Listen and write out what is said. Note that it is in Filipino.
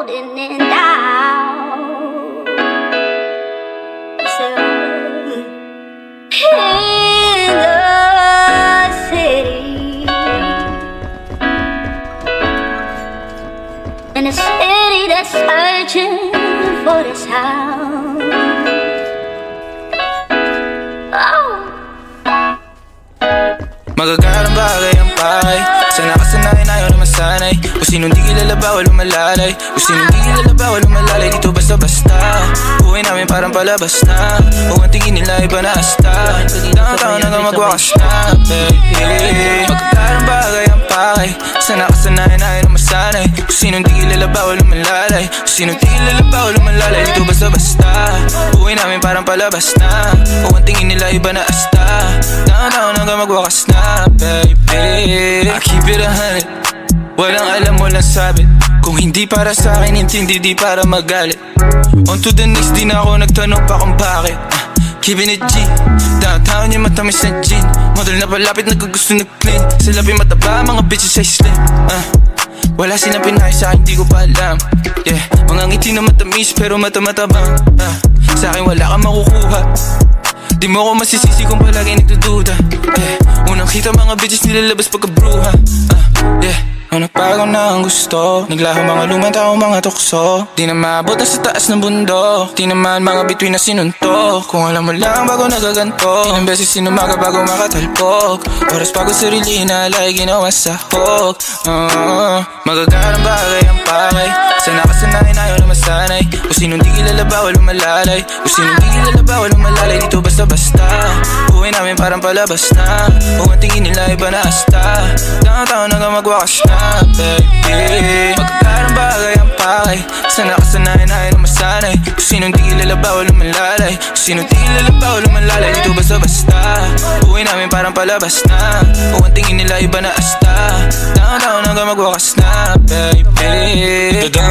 holding it down. So, in the city, in a city that's searching for the sound. Oh. Magagarang bagay ang pahay. Sana kasanayan ayaw na masanay. Kung sinong di kilala bawal lumalalay. Kung sinong di kilala bawal lumalalay. Dito basta-basta buhay namin parang palabas na. Kung ang tingin nila iba na asta. Taon hanggang magwakas na, baby. Magagarang bagay ang pahay. Sana kasanayan ayaw na masanay. Kung sinong di kilala bawal lumalalay. Kung sinong di kilala bawal lumalalay. Dito basta-basta buhay namin parang palabas na. Kung ang tingin nila iba na asta. Taon hanggang magwakas na, baby. I keep it 100. Walang alam, walang sabit. Kung hindi para sa akin, intindi, di para magalit. On to the next, di na ako nagtanong pa kung bakit. Keeping it G. Downtown yung matamis na gin. Model na palapit, nagkagusto na clean. Sa labi mataba, mga bitches ay slim. Wala silang pinay sa akin, di ko pa alam. Yeah, mga ngiti na matamis pero mata-matabang. Sa akin wala kang makukuha. Di mo ako masisisi kung palagi nagdududa. Unang kita mga bitches nilalabas pagkabruha. Nagbago na ang gusto. Naglaho mga lumang tao, mga tukso. Di na maabot na sa taas ng bundok. Di naman mga bituin na sinuntok. Kung alam mo lang bago nagaganto. Ilang beses sinumaga bago makatalpok. Oras bago sarili inalay, ginawa sa hok. Magagarang bagay ang pakay. Sana kasanayan ayaw na masanay. Kung sinong di kilala bawal lumalalay. Kung sinong di kilala bawal lumalalay. Dito basta-basta buhay namin parang palabas na. Kung ang tingin nila iba na asta. Taon hanggang magwakas na, baby. Magagarang bagay ang pakay. Sana kasanayan ayaw na masanay. Kung sinong di kilala bawal lumalalay. Kung sinong di kilala bawal lumalalay. Dito basta-basta buhay namin parang palabas na. Kung ang tingin nila iba na asta. Taon hanggang magwakas na, baby.